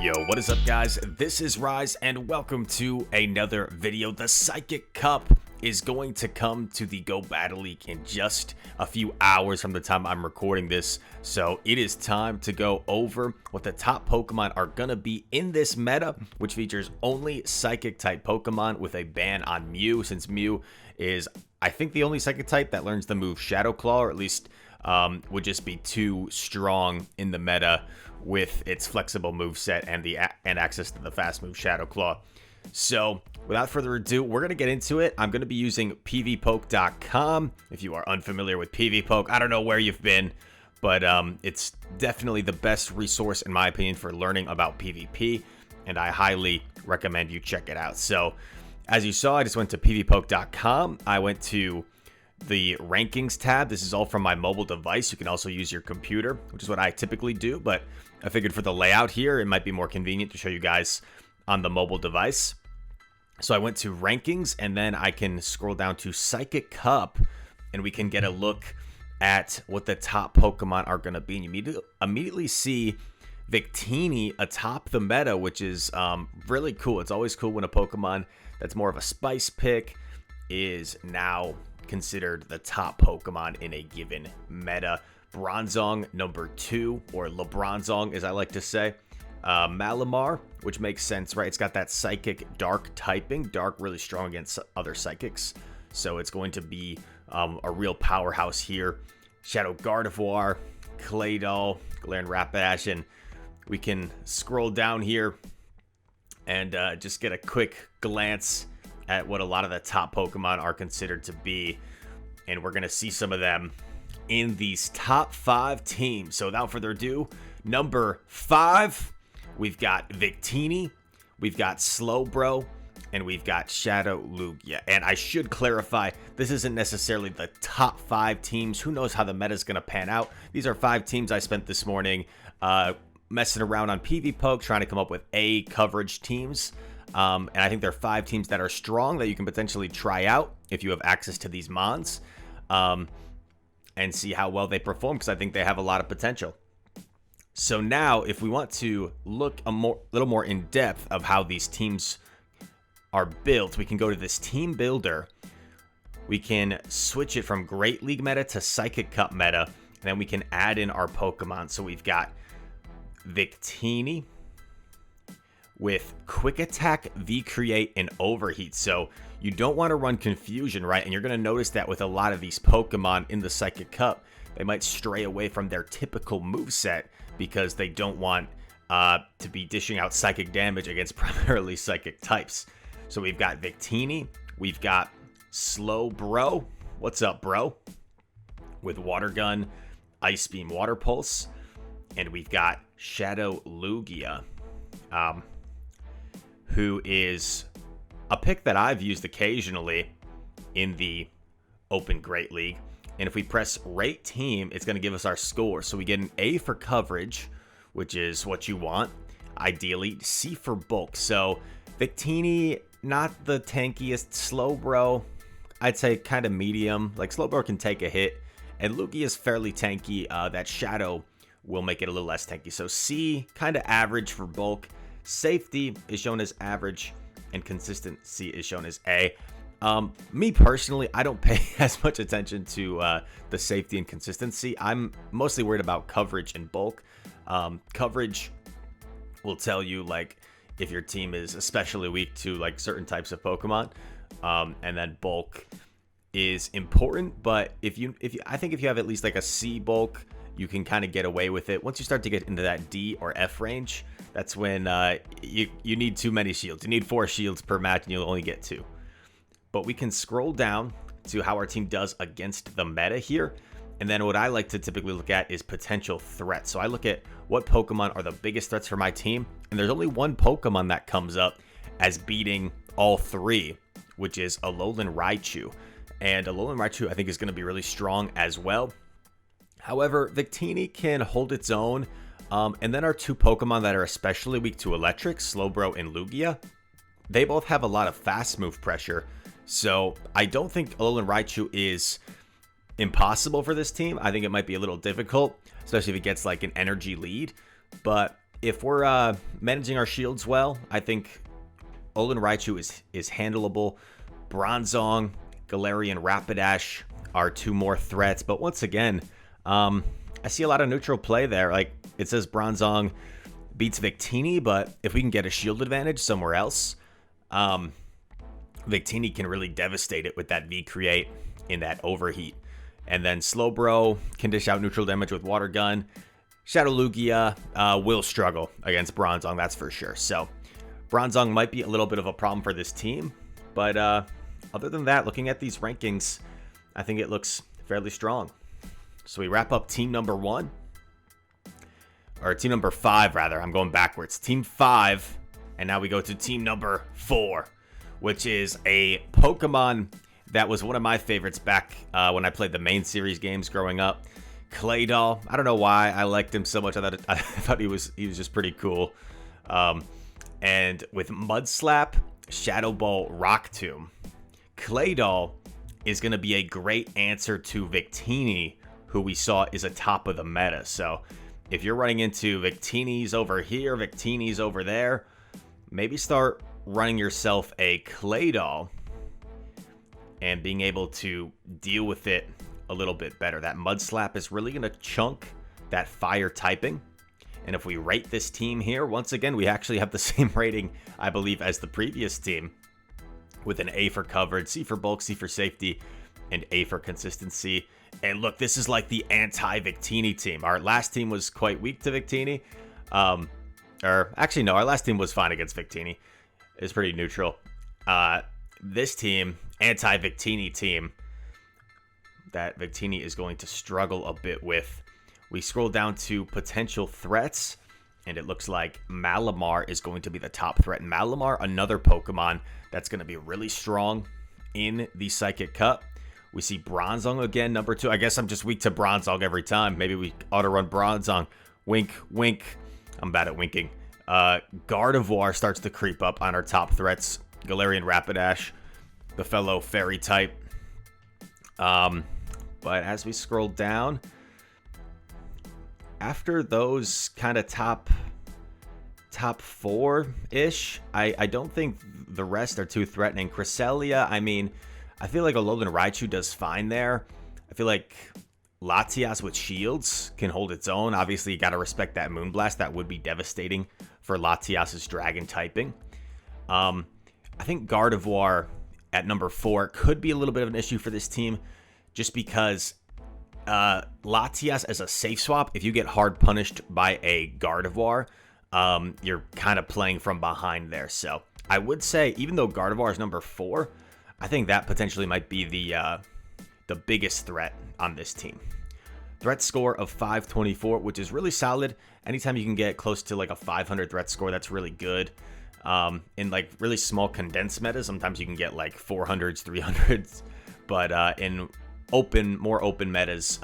Yo, what is up, guys? This is Rise and welcome to another video. The Psychic Cup is going to come to the Go Battle League in just a few hours from the time I'm recording this, so it is time to go over what the top Pokemon are gonna be in this meta, which features only Psychic type Pokemon with a ban on Mew, since Mew is, I think, the only Psychic type that learns the move Shadow Claw, or at least would just be too strong in the meta with its flexible moveset and access to the fast move Shadow Claw. So without further ado, we're going to get into it. I'm going to be using pvpoke.com. If you are unfamiliar with pvpoke, I don't know where you've been, but it's definitely the best resource in my opinion for learning about PvP, and I highly recommend you check it out. So as you saw, I just went to pvpoke.com. I went to the rankings tab. This is all from my mobile device. You can also use your computer, which is what I typically do, but I figured for the layout here, it might be more convenient to show you guys on the mobile device. So I went to rankings, and then I can scroll down to Psychic Cup, and we can get a look at what the top Pokemon are going to be. And you immediately see Victini atop the meta, which is really cool. It's always cool when a Pokemon that's more of a spice pick is now considered the top Pokemon in a given meta. Bronzong number 2, or LeBronzong as I like to say. Malamar, which makes sense, right? It's got that Psychic Dark typing. Dark really strong against other Psychics, so it's going to be a real powerhouse here. Shadow Gardevoir, Claydol, Galarian Rapidash, and we can scroll down here and just get a quick glance at what a lot of the top Pokemon are considered to be, and we're going to see some of them in these top 5 teams. So without further ado, number 5, we've got Victini, we've got Slowbro, and we've got Shadow Lugia. And I should clarify, this isn't necessarily the top 5 teams. Who knows how the meta is going to pan out. These are 5 teams I spent this morning messing around on PvPoke, trying to come up with A coverage teams. And I think there are 5 teams that are strong that you can potentially try out if you have access to these mons, and see how well they perform, because I think they have a lot of potential. So now, if we want to look a little more in depth of how these teams are built, we can go to this team builder. We can switch it from Great League meta to Psychic Cup meta, and then we can add in our Pokemon. So we've got Victini with Quick Attack, V-Create, and Overheat. So you don't want to run Confusion, right? And you're going to notice that with a lot of these Pokemon in the Psychic Cup, they might stray away from their typical moveset because they don't want to be dishing out psychic damage against primarily psychic types. So we've got Victini, we've got Slowbro, what's up bro, with Water Gun, Ice Beam, Water Pulse, and we've got Shadow Lugia, who is a pick that I've used occasionally in the Open Great League. And if we press Rate Team, it's going to give us our score. So we get an A for coverage, which is what you want. Ideally, C for bulk. So Victini, not the tankiest. Slowbro, I'd say kind of medium. Like, Slowbro can take a hit. And Lugia is fairly tanky. That Shadow will make it a little less tanky. So C, kind of average for bulk. Safety is shown as average, and consistency is shown as A. Me personally, I don't pay as much attention to the safety and consistency. I'm mostly worried about coverage and bulk. Coverage will tell you, like, if your team is especially weak to like certain types of Pokemon, and then bulk is important. But I think if you have at least like a C bulk, you can kind of get away with it. Once you start to get into that D or F range, that's when you need too many shields. You need 4 shields per match, and you'll only get 2. But we can scroll down to how our team does against the meta here. And then what I like to typically look at is potential threats. So I look at what Pokemon are the biggest threats for my team. And there's only one Pokemon that comes up as beating all 3, which is Alolan Raichu. And Alolan Raichu, I think, is going to be really strong as well. However, Victini can hold its own. And then our 2 Pokemon that are especially weak to Electric, Slowbro and Lugia, they both have a lot of fast move pressure. So I don't think Alolan Raichu is impossible for this team. I think it might be a little difficult, especially if it gets like an energy lead. But if we're managing our shields well, I think Alolan Raichu is handleable. Bronzong, Galarian Rapidash are two more threats. But once again, I see a lot of neutral play there. Like, it says Bronzong beats Victini, but if we can get a shield advantage somewhere else, Victini can really devastate it with that V-Create in that Overheat. And then Slowbro can dish out neutral damage with Water Gun. Shadow Lugia will struggle against Bronzong, that's for sure. So Bronzong might be a little bit of a problem for this team. But other than that, looking at these rankings, I think it looks fairly strong. So we wrap up team number 1. Or team number 5, rather. I'm going backwards. Team 5. And now we go to team number 4, which is a Pokemon that was one of my favorites back when I played the main series games growing up. Claydol. I don't know why I liked him so much. I thought he was just pretty cool. And with Mudslap, Shadow Ball, Rock Tomb, Claydol is going to be a great answer to Victini, who we saw is atop of the meta. So if you're running into Victini's over here, Victini's over there, maybe start running yourself a Claydol and being able to deal with it a little bit better. That Mudslap is really going to chunk that fire typing. And if we rate this team here, once again, we actually have the same rating, I believe, as the previous team, with an A for coverage, C for bulk, C for safety, and A for consistency. And look, this is like the anti-Victini team. Our last team was quite weak to Victini. Or actually, no, our last team was fine against Victini. It's pretty neutral. This team, anti-Victini team, that Victini is going to struggle a bit with. We scroll down to potential threats, and it looks like Malamar is going to be the top threat. Malamar, another Pokemon that's going to be really strong in the Psychic Cup. We see Bronzong again, number 2. I guess I'm just weak to Bronzong every time. Maybe we auto-run Bronzong. Wink, wink. I'm bad at winking. Gardevoir starts to creep up on our top threats. Galarian Rapidash, the fellow fairy type. But as we scroll down, after those kind of top 4-ish, I don't think the rest are too threatening. Cresselia, I mean, I feel like Alolan Raichu does fine there. I feel like Latias with shields can hold its own. Obviously, you got to respect that Moonblast. That would be devastating for Latias's dragon typing. I think Gardevoir at number 4 could be a little bit of an issue for this team, just because Latias as a safe swap, if you get hard punished by a Gardevoir, you're kind of playing from behind there. So I would say, even though Gardevoir is number 4, I think that potentially might be the biggest threat on this team. Threat score of 524, which is really solid. Anytime you can get close to like a 500 threat score, that's really good. In like really small condensed metas, sometimes you can get like 400s, 300s, but in more open metas,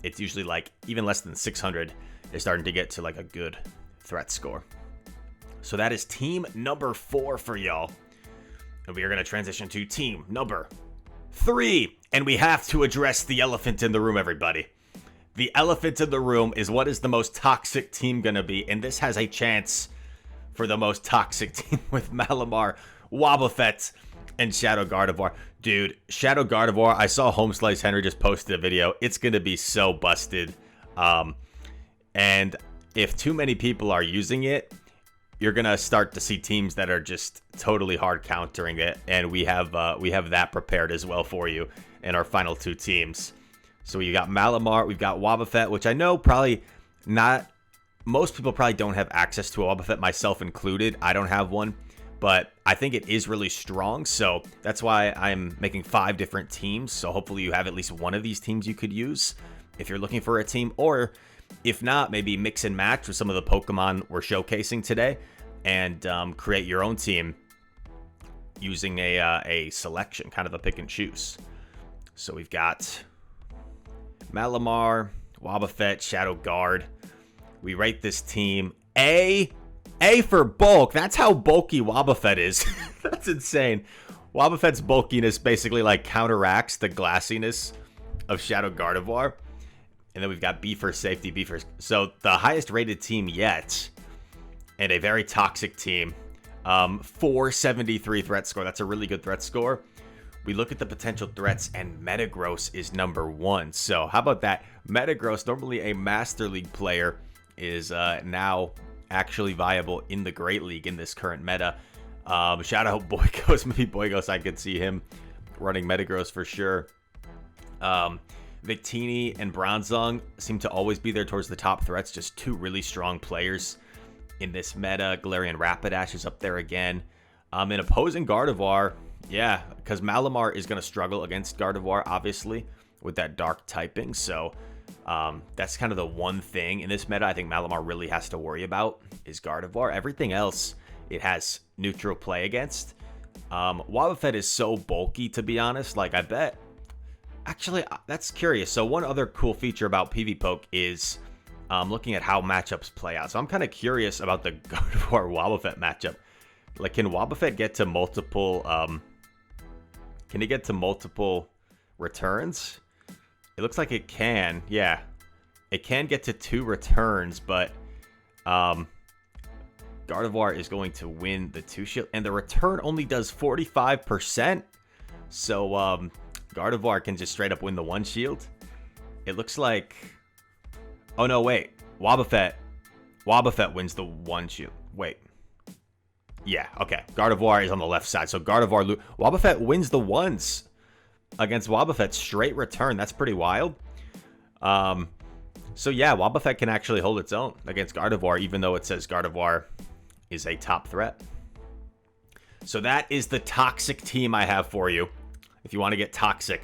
it's usually like even less than 600 is starting to get to like a good threat score. So that is team number 4 for y'all. And we are going to transition to team number 3. And we have to address the elephant in the room, everybody. The elephant in the room is, what is the most toxic team going to be? And this has a chance for the most toxic team with Malamar, Wobbuffet, and Shadow Gardevoir. Dude, Shadow Gardevoir, I saw Home Slice Henry just posted a video. It's going to be so busted. And if too many people are using it, you're going to start to see teams that are just totally hard countering it. And we have that prepared as well for you in our final 2 teams. So you got Malamar, we've got Wobbuffet, which I know probably not, most people probably don't have access to a Wobbuffet, myself included. I don't have one, but I think it is really strong. So that's why I'm making 5 different teams. So hopefully you have at least one of these teams you could use if you're looking for a team, or if not, maybe mix and match with some of the Pokemon we're showcasing today and create your own team using a selection, kind of a pick and choose. So we've got Malamar, Wobbuffet, Shadow Guard. We rate this team A for bulk. That's how bulky Wobbuffet is. That's insane. Wobbuffet's bulkiness basically like counteracts the glassiness of Shadow Gardevoir. And then we've got B for safety, B for... So the highest rated team yet and a very toxic team. 473 threat score. That's a really good threat score. We look at the potential threats, and Metagross is number 1. So how about that? Metagross, normally a Master League player, is now actually viable in the Great League in this current meta. Shout out Boygos. Maybe Boygos, I could see him running Metagross for sure. Victini and Bronzong seem to always be there towards the top threats. Just 2 really strong players in this meta. Galarian Rapidash is up there again. In opposing Gardevoir, yeah, because Malamar is going to struggle against Gardevoir, obviously, with that dark typing. So that's kind of the one thing in this meta I think Malamar really has to worry about is Gardevoir. Everything else it has neutral play against. Wobbuffet is so bulky, to be honest. Like, I bet... Actually, that's curious. So one other cool feature about PvPoke is looking at how matchups play out. So I'm kind of curious about the Gardevoir Wobbuffet matchup. Like, can Wobbuffet get to multiple... can he get to multiple returns? It looks like it can. Yeah. It can get to 2 returns, but... Gardevoir is going to win the 2 shield. And the return only does 45%. So, Gardevoir can just straight up win the 1 shield. It looks like... Oh, no, wait. Wobbuffet wins the 1 shield. Wait. Yeah, okay. Gardevoir is on the left side. So Gardevoir... Wobbuffet wins the 1s against Wobbuffet. Straight return. That's pretty wild. So, yeah, Wobbuffet can actually hold its own against Gardevoir, even though it says Gardevoir is a top threat. So that is the toxic team I have for you. If you want to get toxic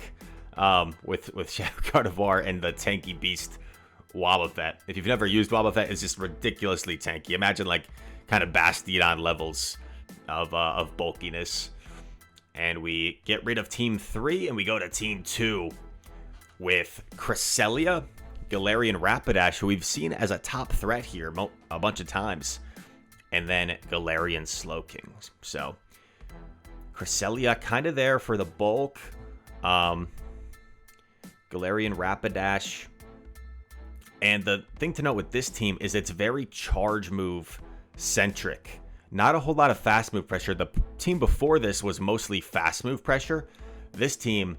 with Shadow Gardevoir and the tanky beast Wobbuffet. If you've never used Wobbuffet, it's just ridiculously tanky. Imagine like kind of Bastiodon levels of bulkiness. And we get rid of Team 3 and we go to Team 2 with Cresselia, Galarian Rapidash, who we've seen as a top threat here a bunch of times. And then Galarian Slowking. So... Cresselia kind of there for the bulk. Galarian Rapidash. And the thing to note with this team is it's very charge move centric. Not a whole lot of fast move pressure. The team before this was mostly fast move pressure. This team,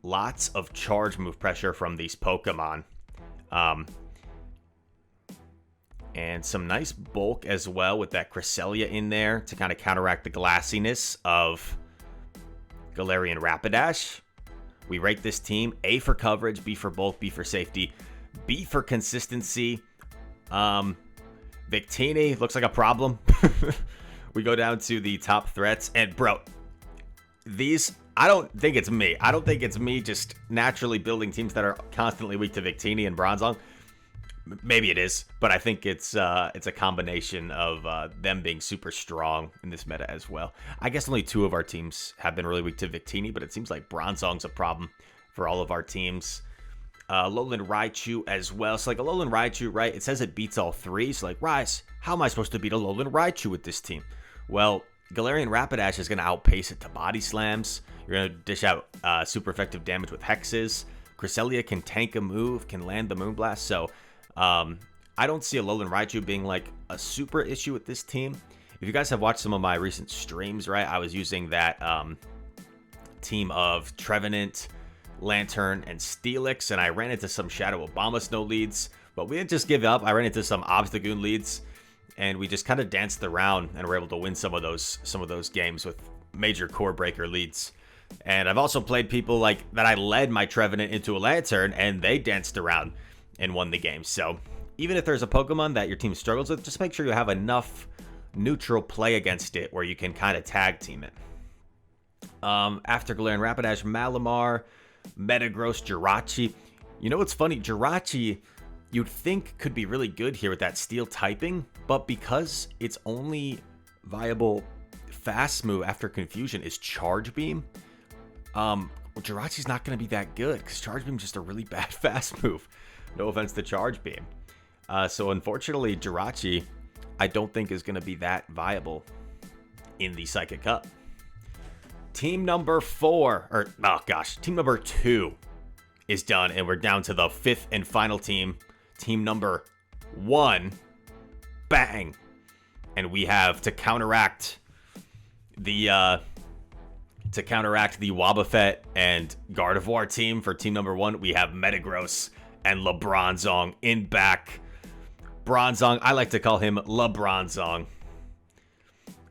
lots of charge move pressure from these Pokemon. And some nice bulk as well with that Cresselia in there to kind of counteract the glassiness of Galarian Rapidash. We rate this team A for coverage, B for bulk, B for safety, B for consistency. Victini looks like a problem. We go down to the top threats. And, bro, these... I don't think it's me. I don't think it's me just naturally building teams that are constantly weak to Victini and Bronzong. Maybe it is, but I think it's a combination of them being super strong in this meta as well. I guess only 2 of our teams have been really weak to Victini, but it seems like Bronzong's a problem for all of our teams. Alolan Raichu as well. So like Alolan Raichu, right? It says it beats all 3. So like, Rise, how am I supposed to beat Alolan Raichu with this team? Well, Galarian Rapidash is going to outpace it to body slams. You're going to dish out super effective damage with hexes. Cresselia can tank a move, can land the Moonblast. So... I don't see Alolan Raichu being like a super issue with this team. If you guys have watched some of my recent streams, right, I was using that team of Trevenant, Lantern, and Steelix, and I ran into some Shadow Abomasnow leads, but we didn't just give up. I ran into some Obstagoon leads, and we just kind of danced around and were able to win some of those games with major core breaker leads. And I've also played people like that I led my Trevenant into a Lantern, and they danced around and won the game. So even if there's a Pokemon that your team struggles with, just make sure you have enough neutral play against it where you can kind of tag team it. After Galarian Rapidash, Malamar, Metagross, Jirachi. You know what's funny? Jirachi, you'd think could be really good here with that steel typing, but because its only viable fast move after Confusion is Charge Beam, Jirachi's not going to be that good because Charge Beam is just a really bad fast move. No offense to Charge Beam. So unfortunately, Jirachi, I don't think is going to be that viable in the Psychic Cup. Team number 2 is done, and we're down to the 5th and final team. Team number 1. Bang. And we have to counteract the Wobbuffet and Gardevoir team for team number 1. We have Metagross and LeBronzong in back. Bronzong, I like to call him LeBronzong,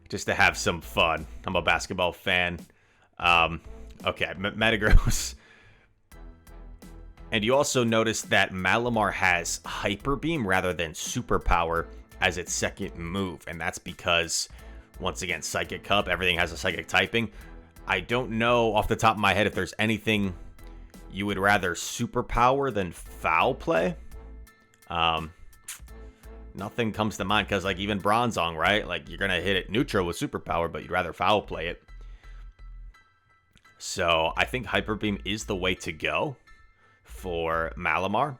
just to have some fun. I'm a basketball fan. Okay, Metagross. And you also notice that Malamar has Hyper Beam rather than Superpower as its second move. And that's because, once again, Psychic Cup, everything has a Psychic typing. I don't know off the top of my head if there's anything you would rather Superpower than Foul Play. Nothing comes to mind, because like even Bronzong, right? Like you're going to hit it neutral with Superpower, but you'd rather Foul Play it. So I think Hyper Beam is the way to go for Malamar.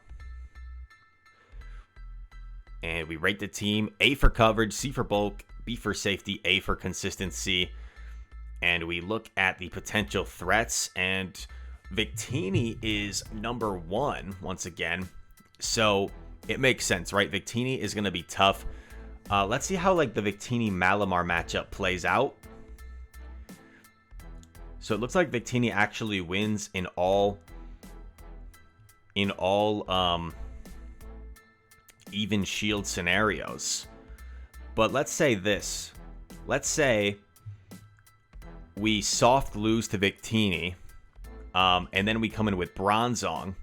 And we rate the team A for coverage, C for bulk, B for safety, A for consistency. And we look at the potential threats, and Victini is number 1 once again. So it makes sense, right? Victini is going to be tough. Let's see how like the Victini Malamar matchup plays out. So it looks like Victini actually wins in all even shield scenarios. But let's say this. Let's say we soft lose to Victini, and then we come in with Bronzong.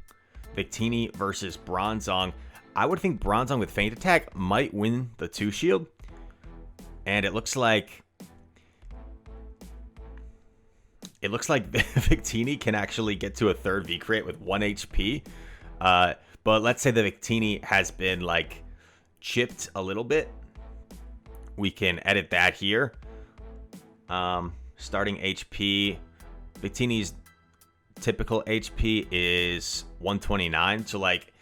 Victini versus Bronzong. I would think Bronzong with Feint Attack might win the 2 shield. And it looks like Victini can actually get to a third V-Create with 1 HP. But let's say the Victini has been like chipped a little bit. We can edit that here. Starting HP. Victini's typical HP is 129. So like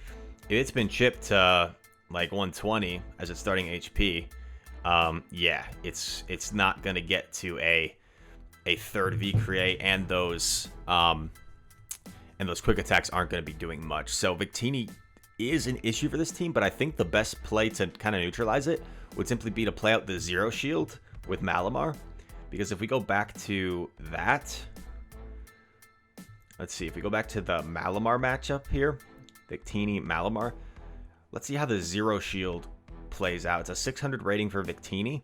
if it's been chipped to like 120 as its starting HP, yeah, it's not gonna get to a third V-Create, and those quick attacks aren't going to be doing much. So Victini is an issue for this team, but I think the best play to kind of neutralize it would simply be to play out the Zero Shield with Malamar. Because if we go back to that, let's see, if we go back to the Malamar matchup here, Victini, Malamar, let's see how the Zero Shield plays out. It's a 600 rating for Victini.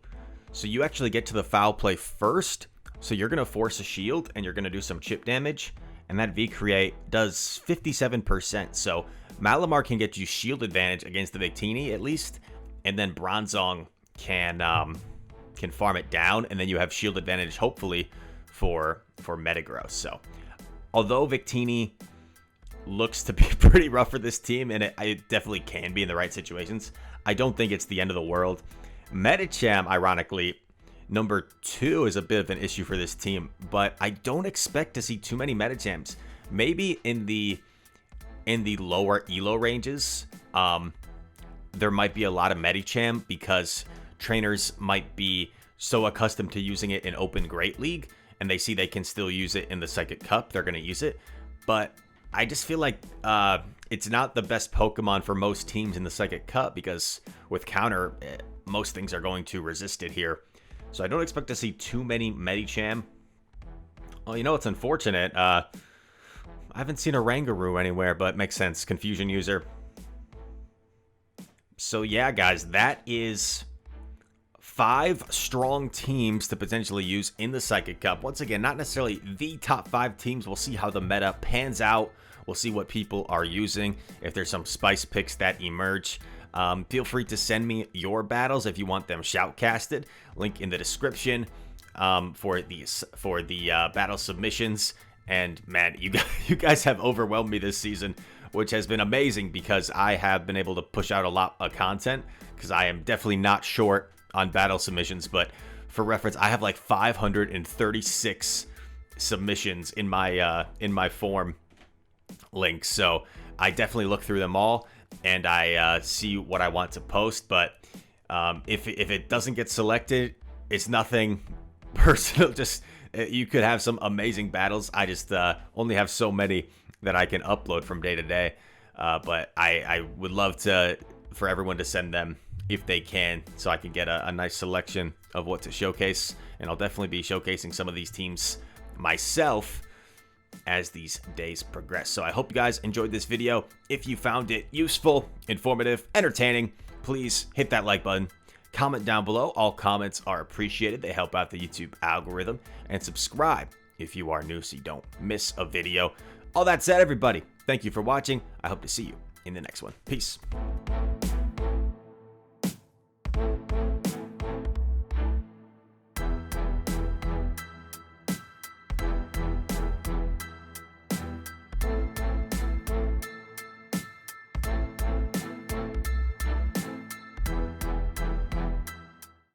So you actually get to the foul play first. So you're going to force a shield, and you're going to do some chip damage. And that V-Create does 57%. So Malamar can get you shield advantage against the Victini at least. And then Bronzong can farm it down. And then you have shield advantage, hopefully, for Metagross. So although Victini looks to be pretty rough for this team, and it definitely can be in the right situations, I don't think it's the end of the world. Medicham, ironically, number 2 is a bit of an issue for this team, but I don't expect to see too many Medichams. Maybe in the lower ELO ranges, there might be a lot of Medicham because trainers might be so accustomed to using it in Open Great League, and they see they can still use it in the Psychic Cup. They're going to use it, but I just feel like it's not the best Pokemon for most teams in the Psychic Cup, because with counter, most things are going to resist it here. So I don't expect to see too many Medicham. Well, you know, it's unfortunate. I haven't seen a Rangaroo anywhere, but makes sense. Confusion user. So yeah, guys, that is 5 strong teams to potentially use in the Psychic Cup. Once again, not necessarily the top 5 teams. We'll see how the meta pans out. We'll see what people are using, if there's some spice picks that emerge. Feel free to send me your battles if you want them shoutcasted. Link in the description for the battle submissions. And man, you guys have overwhelmed me this season, which has been amazing because I have been able to push out a lot of content, because I am definitely not short on battle submissions. But for reference, I have like 536 submissions in my form links. So I definitely look through them all, and I see what I want to post. But if it doesn't get selected, it's nothing personal. Just you could have some amazing battles. I just only have so many that I can upload from day to day. But I would love to for everyone to send them if they can, so I can get a nice selection of what to showcase. And I'll definitely be showcasing some of these teams myself as these days progress. So I hope you guys enjoyed this video. If you found it useful, informative, entertaining, please hit that like button. Comment down below. All comments are appreciated. They help out the YouTube algorithm. And subscribe if you are new so you don't miss a video. All that said, everybody, thank you for watching. I hope to see you in the next one. Peace.